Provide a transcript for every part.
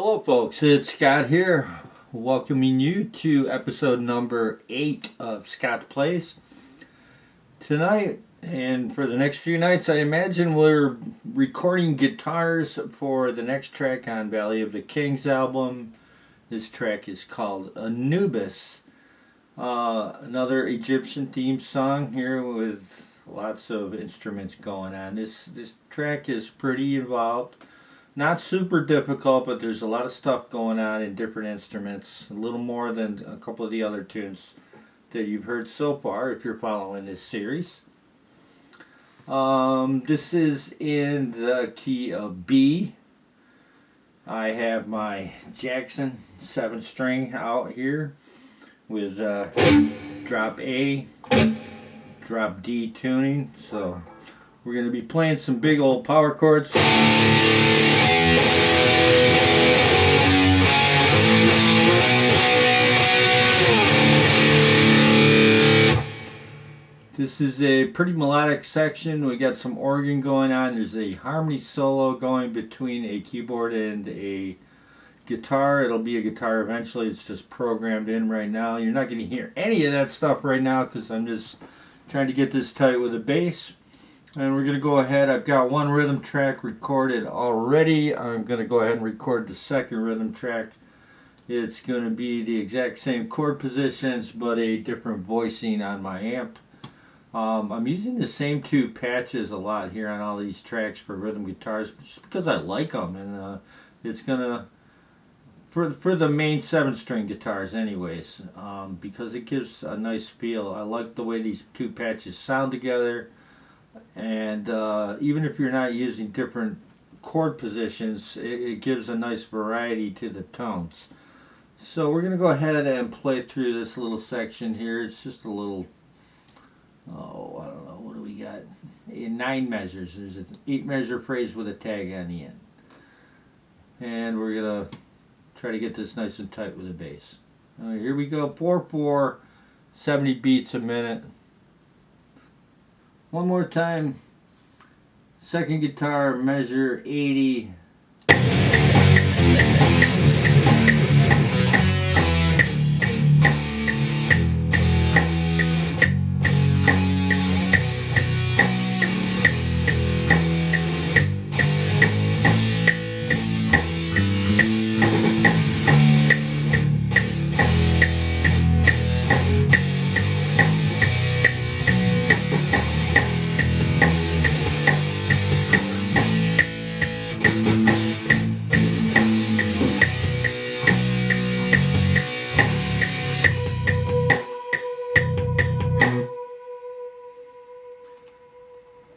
Hello folks, it's Scott here, welcoming you to episode number 8 of Scot Plays. Tonight, and for the next few nights, I imagine we're recording guitars for the next track on Valley of the Kings album. This track is called Anubis, another Egyptian themed song here with lots of instruments going on. This track is pretty involved. Not super difficult, but there's a lot of stuff going on in different instruments. A little more than a couple of the other tunes that you've heard so far if you're following this series. This is in the key of B. I have my Jackson 7-string out here with drop A, drop D tuning. So we're going to be playing some big old power chords. This is a pretty melodic section. We got some organ going on. There's a harmony solo going between a keyboard and a guitar. It'll be a guitar eventually. It's just programmed in right now. You're not going to hear any of that stuff right now because I'm just trying to get this tight with a bass. And we're going to go ahead. I've got one rhythm track recorded already. I'm going to go ahead and record the second rhythm track. It's going to be the exact same chord positions but a different voicing on my amp. I'm using the same two patches a lot here on all these tracks for rhythm guitars just because I like them, and it's gonna for the main 7-string guitars anyways, because it gives a nice feel. I like the way these two patches sound together, and even if you're not using different chord positions, it gives a nice variety to the tones. So we're gonna go ahead and play through this little section here. It's just a little, I don't know, what do we got? 9 measures. There's an 8-measure phrase with a tag on the end. And we're going to try to get this nice and tight with the bass. All right, here we go. 4/4, 70 beats a minute. One more time. Second guitar, measure 80.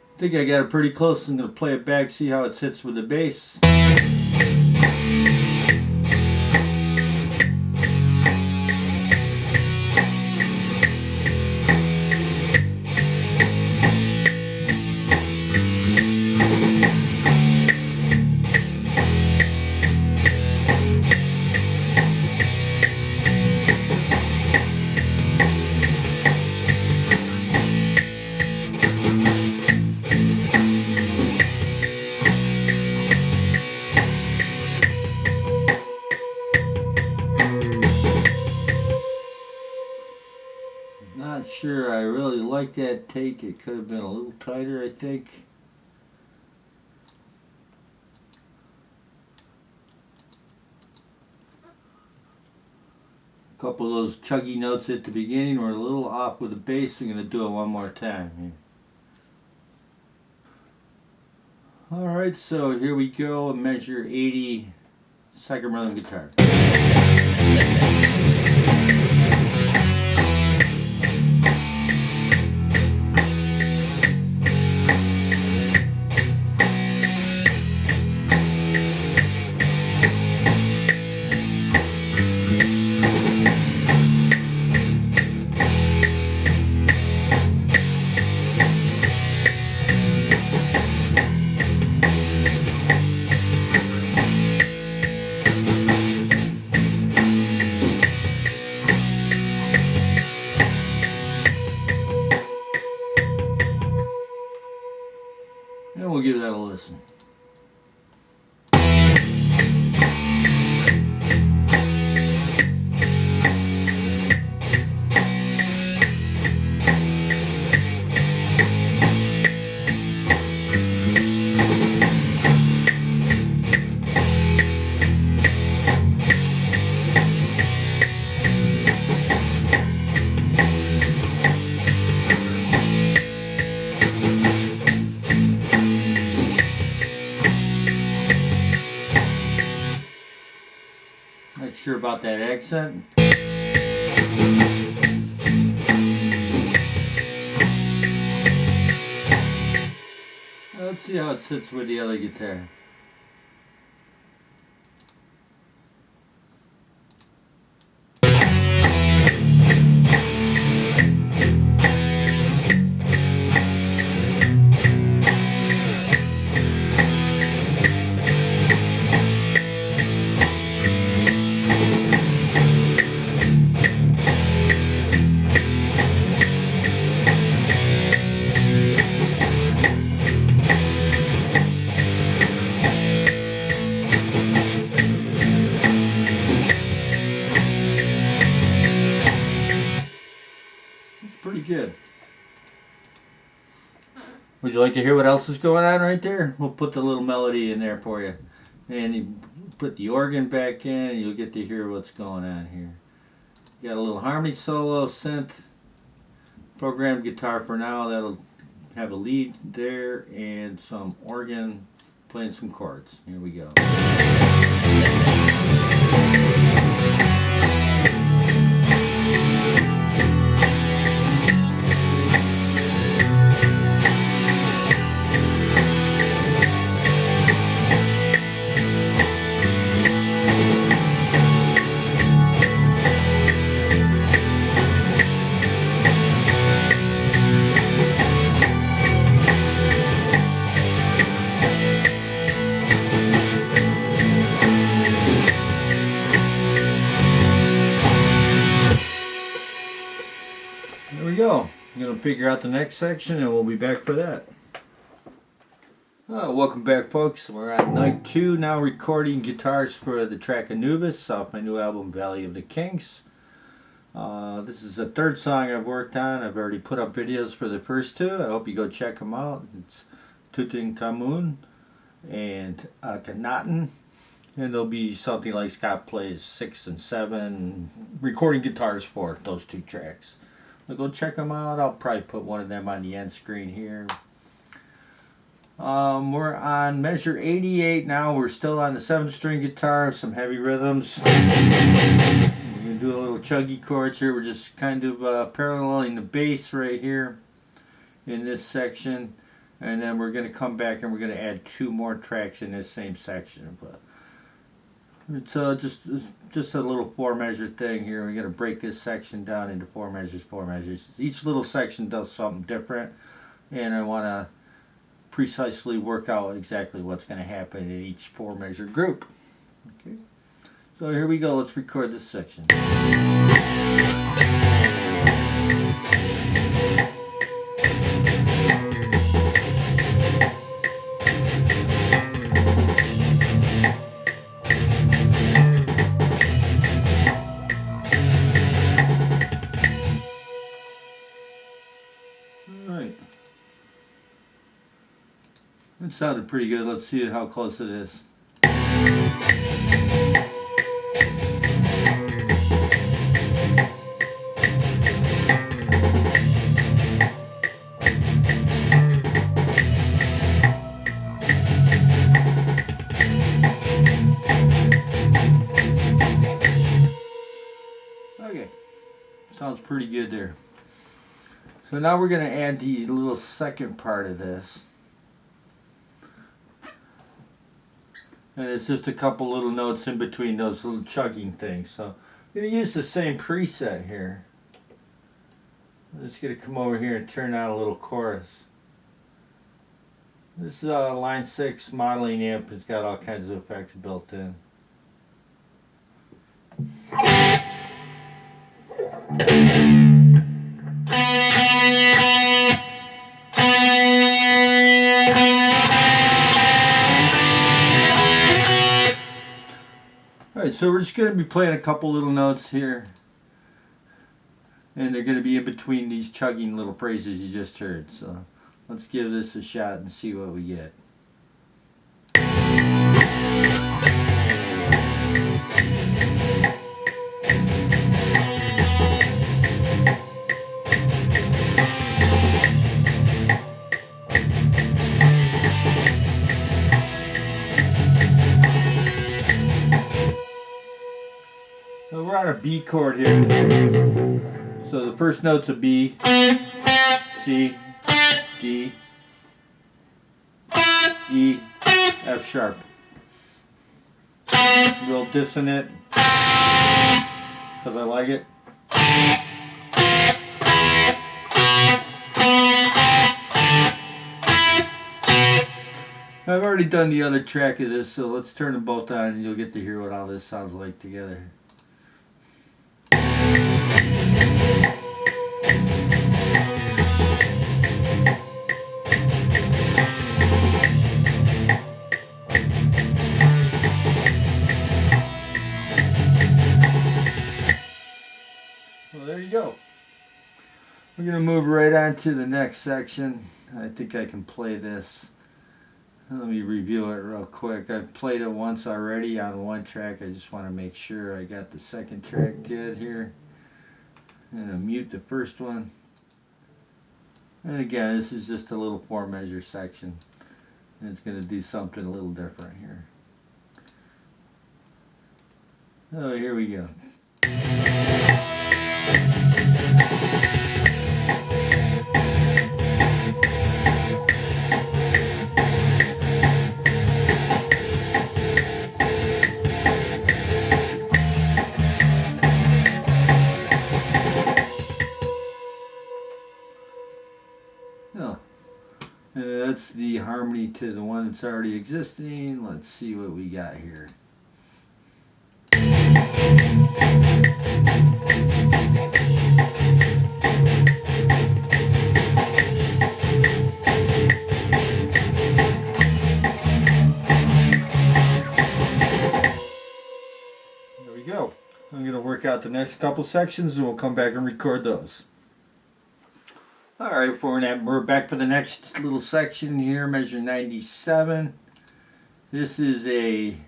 I think I got it pretty close. I'm going to play it back, see how it sits with the bass. Not sure I really like that take. It could have been a little tighter, I think. A couple of those chuggy notes at the beginning were a little off with the bass. I'm going to do it one more time here. Alright, so here we go. Measure 80, second rhythm guitar. And we'll give that a listen. sure about that accent. Let's see how it sits with the other guitar. Pretty good. Would you like to hear what else is going on right there? We'll put the little melody in there for you. And you put the organ back in, you'll get to hear what's going on here. You got a little harmony solo, synth, programmed guitar for now. That'll have a lead there and some organ playing some chords. Here we go. Go. I'm going to figure out the next section and we'll be back for that. Welcome back, folks. We're on night 2 now, recording guitars for the track Anubis off my new album Valley of the Kings. This is the 3rd song I've worked on. I've already put up videos for the first 2. I hope you go check them out. It's Tutankhamun and Akhenaten. And there'll be something like Scot Plays 6 and 7 recording guitars for those 2 tracks. So go check them out. I'll probably put one of them on the end screen here. We're on measure 88 now. We're still on the 7-string guitar, some heavy rhythms. We're going to do a little chuggy chords here. We're just kind of paralleling the bass right here in this section. And then we're going to come back and we're going to add 2 more tracks in this same section. But it's just a little 4-measure thing here. We're going to break this section down into 4 measures, 4 measures. Each little section does something different, and I want to precisely work out exactly what's going to happen in each 4-measure group. Okay, so here we go. Let's record this section. It sounded pretty good. Let's see how close it is. Okay, sounds pretty good there. So now we're going to add the little second part of this. And it's just a couple little notes in between those little chugging things. So I'm going to use the same preset here. I'm just going to come over here and turn on a little chorus. This is a line 6 modeling amp. It's got all kinds of effects built in. Alright, so we're just going to be playing a couple little notes here. And they're going to be in between these chugging little phrases you just heard. So let's give this a shot and see what we get. on a B chord here. So the first note's a B, C, D, E, F sharp. Real dissonant, because I like it. I've already done the other track of this, so let's turn them both on and you'll get to hear what all this sounds like together. Well, there you go. We're going to move right on to the next section. I think I can play this. Let me review it real quick. I've played it once already on one track. I just want to make sure I got the second track good here. I'm going to mute the first one. And again, this is just a little 4-measure section. And it's going to do something a little different here. Oh, here we go. That's the harmony to the one that's already existing. Let's see what we got here. There we go. I'm going to work out the next couple sections and we'll come back and record those. Alright, we're back for the next little section here, measure 97. This is a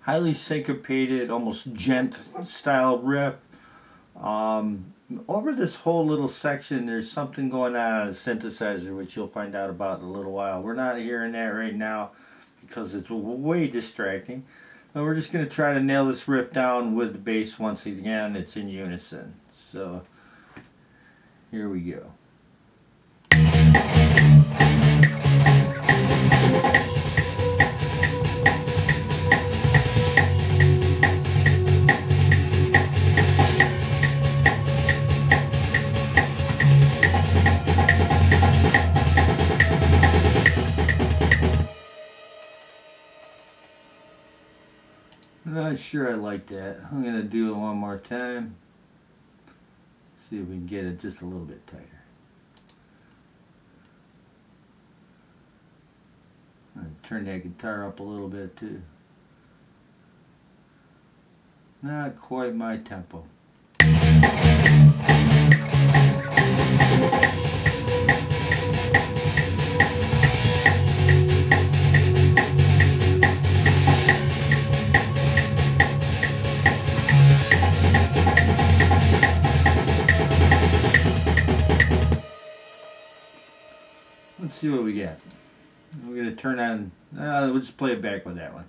highly syncopated, almost djent style riff. Over this whole little section, there's something going on a synthesizer, which you'll find out about in a little while. We're not hearing that right now because it's way distracting. And we're just going to try to nail this riff down with the bass once again. It's in unison. So, here we go. I'm not sure I like that. I'm going to do it one more time. See if we can get it just a little bit tighter. Turn that guitar up a little bit too. Not quite my tempo. Let's see what we got. We're going to turn on, we'll just play it back with that one.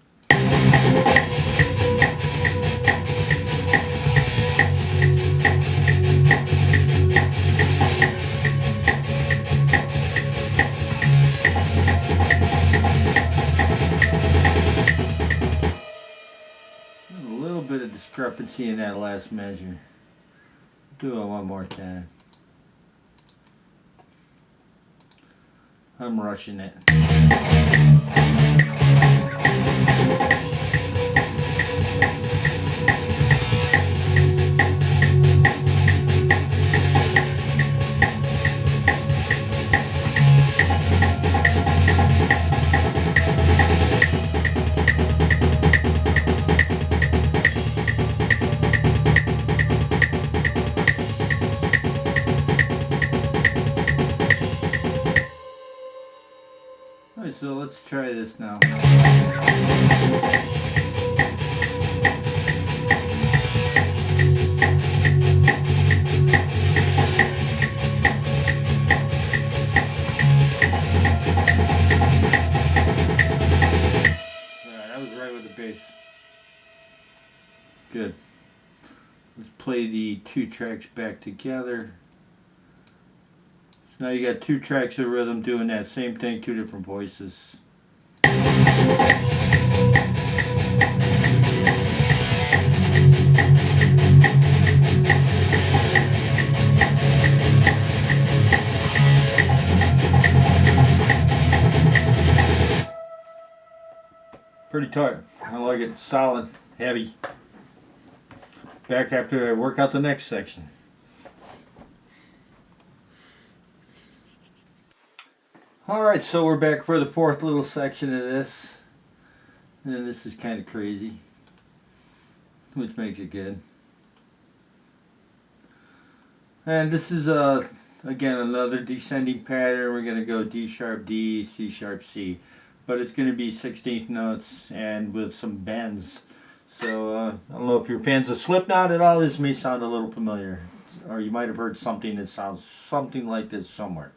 There's a little bit of discrepancy in that last measure. Do it one more time. I'm rushing it. So let's try this now. That was right with the bass. Good. Let's play the two tracks back together. So now you got two tracks of rhythm doing that same thing, two different voices. Pretty tight. I like it. Solid, heavy. Back after I work out the next section. Alright, so we're back for the fourth little section of this. And this is kind of crazy, which makes it good. And this is, again, another descending pattern. We're going to go D sharp D, C sharp C. But it's going to be 16th notes and with some bends. So I don't know if you're fans of Slipknot at all. This may sound a little familiar. Or you might have heard something that sounds something like this somewhere.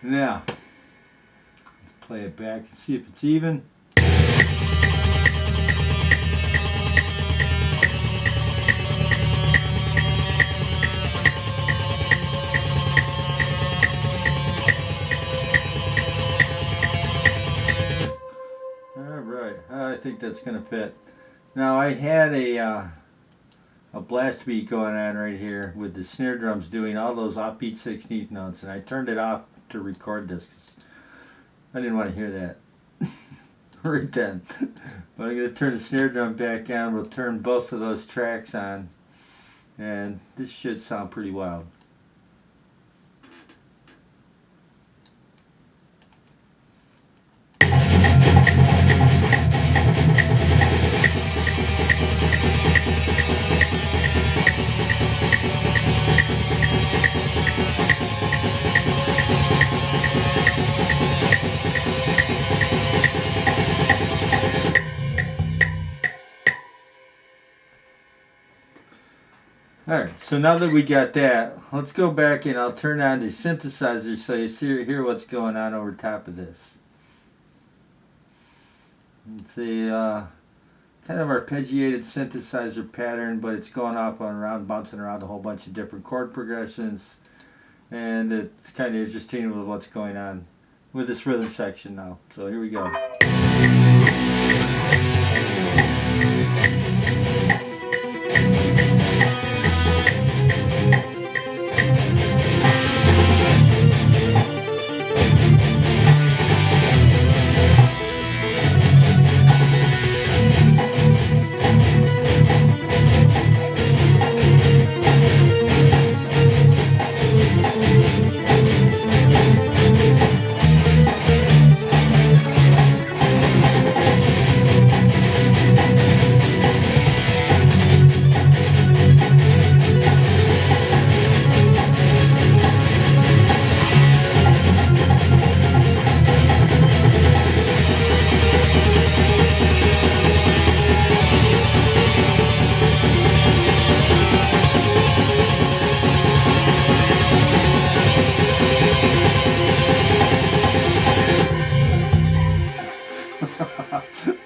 Now, let's play it back and see if it's even. Alright, I think that's going to fit. Now I had a blast beat going on right here with the snare drums doing all those offbeat 16th notes, and I turned it off to record this because I didn't want to hear that right then. But I'm going to turn the snare drum back on. We'll turn both of those tracks on, and this should sound pretty wild. Alright, so now that we got that, let's go back and I'll turn on the synthesizer so you hear what's going on over top of this. It's a kind of arpeggiated synthesizer pattern, but it's going off on around, bouncing around a whole bunch of different chord progressions, and it's kind of interesting with what's going on with this rhythm section now. So here we go.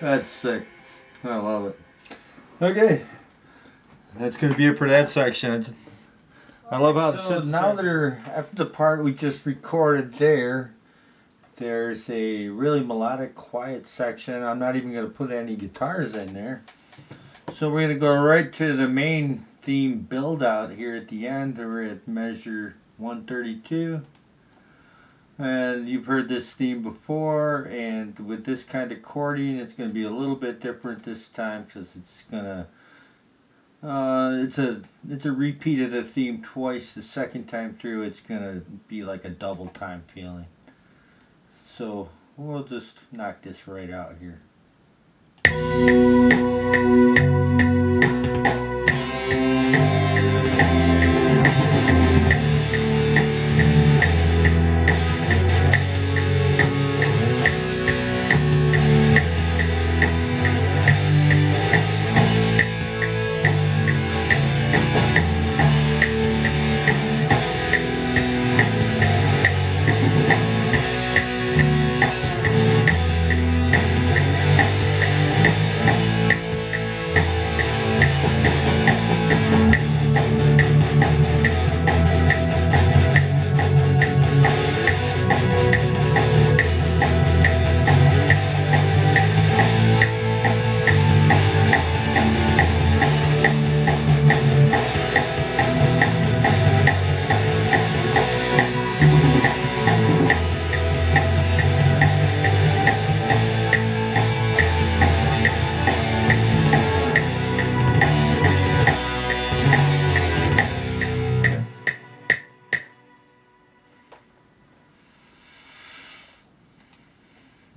That's sick. I love it. Okay, that's going to be it for that section. I love how so now they're after the part we just recorded there. There's a really melodic, quiet section. I'm not even going to put any guitars in there. So we're going to go right to the main theme build out here at the end. We're at measure 132. And you've heard this theme before, and with this kind of chording, it's going to be a little bit different this time because it's going to, it's a repeat of the theme twice. The second time through, it's going to be like a double time feeling. So we'll just knock this right out here.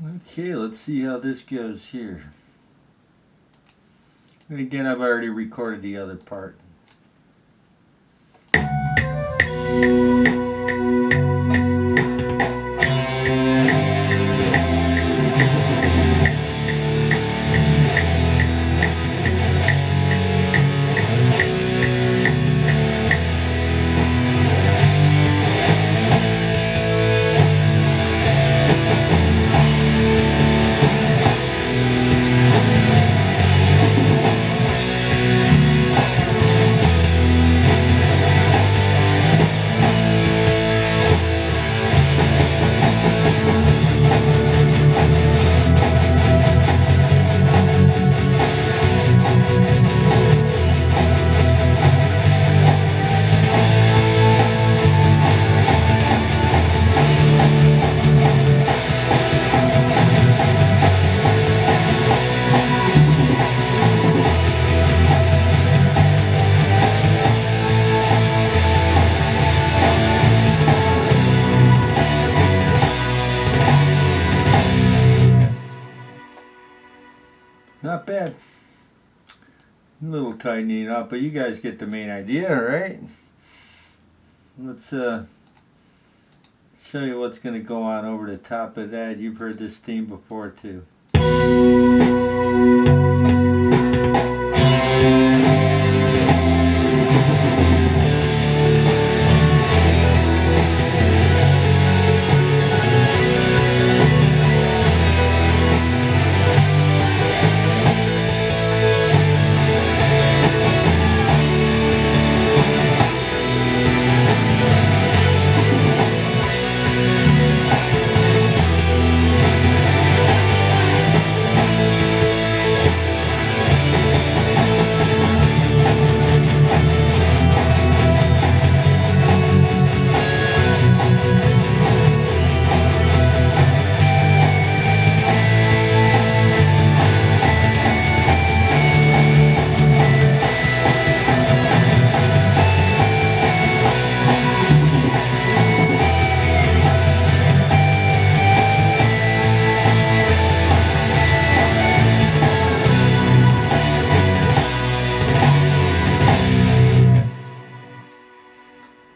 Okay, let's see how this goes here. And again, I've already recorded the other part. Not bad. A little tightening up, but you guys get the main idea, right? Let's show you what's going to go on over the top of that. You've heard this theme before too.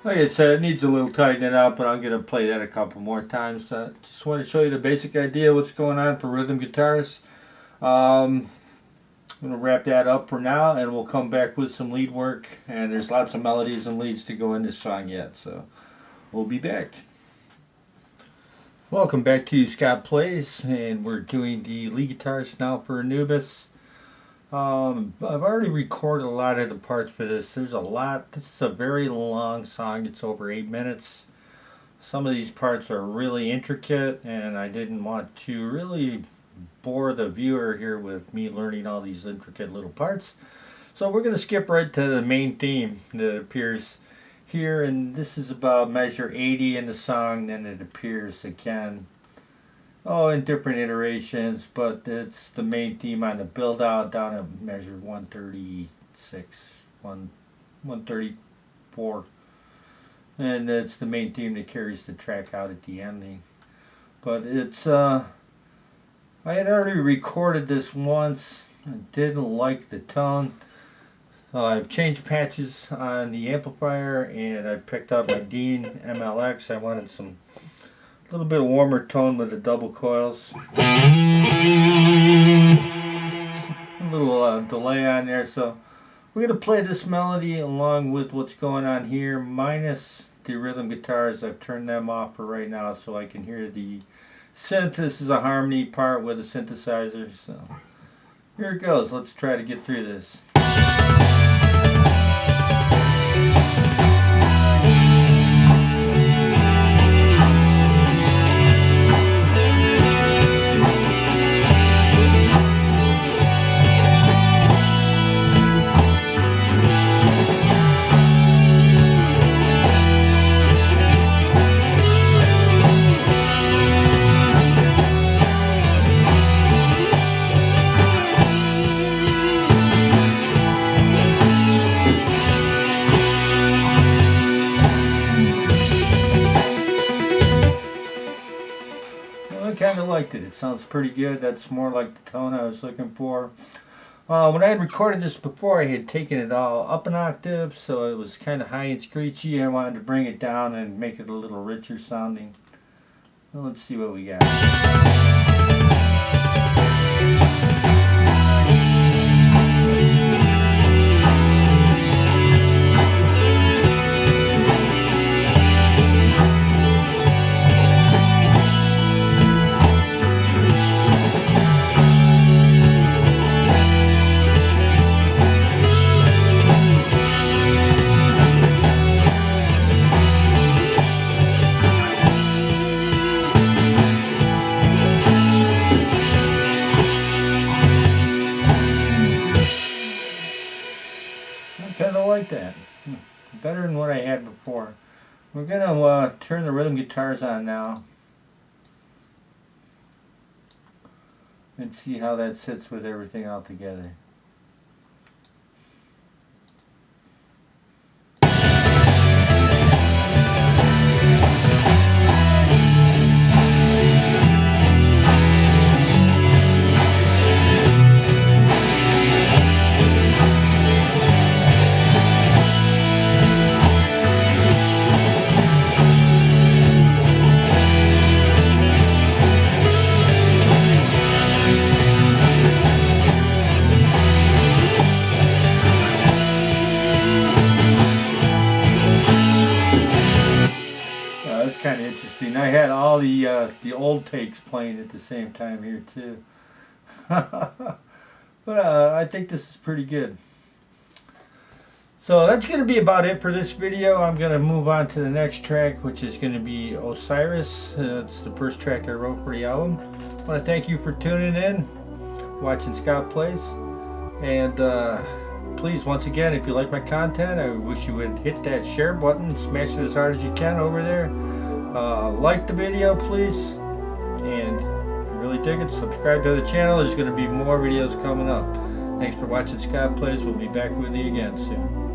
Like I said, it needs a little tightening up, but I'm going to play that a couple more times. Just want to show you the basic idea of what's going on for rhythm guitarists. I'm going to wrap that up for now, and we'll come back with some lead work. And there's lots of melodies and leads to go in this song yet, so we'll be back. Welcome back to Scot Plays, and we're doing the lead guitars now for Anubis. I've already recorded a lot of the parts for this. There's a lot. This is a very long song. It's over 8 minutes. Some of these parts are really intricate, and I didn't want to really bore the viewer here with me learning all these intricate little parts. So we're going to skip right to the main theme that appears here, and this is about measure 80 in the song. Then it appears again. Oh, in different iterations, but it's the main theme on the build out down at measure 136, 134. And it's the main theme that carries the track out at the ending. But it's, I had already recorded this once. I didn't like the tone. I've changed patches on the amplifier, and I picked up my Dean MLX. I wanted some a little bit of warmer tone with the double coils. A little delay on there, so we're going to play this melody along with what's going on here, minus the rhythm guitars. I've turned them off for right now so I can hear the synth. This is a harmony part with a synthesizer, so here it goes. Let's try to get through this. kind of liked it. It sounds pretty good. That's more like the tone I was looking for. When I had recorded this before, I had taken it all up an octave, so it was kind of high and screechy. I wanted to bring it down and make it a little richer sounding. Well, let's see what we got. Kind of like that. Better than what I had before. We're going to turn the rhythm guitars on now and see how that sits with everything all together. Kind of interesting. I had all the old takes playing at the same time here too. But I think this is pretty good. So that's going to be about it for this video. I'm going to move on to the next track, which is going to be Osiris. It's the first track I wrote for the album. I want to thank you for tuning in, watching Scot Plays, and please, once again, if you like my content, I wish you would hit that share button, smash it as hard as you can over there. Like the video, please, and if you really dig it, subscribe to the channel. There's going to be more videos coming up. Thanks for watching Scot Plays. We'll be back with you again soon.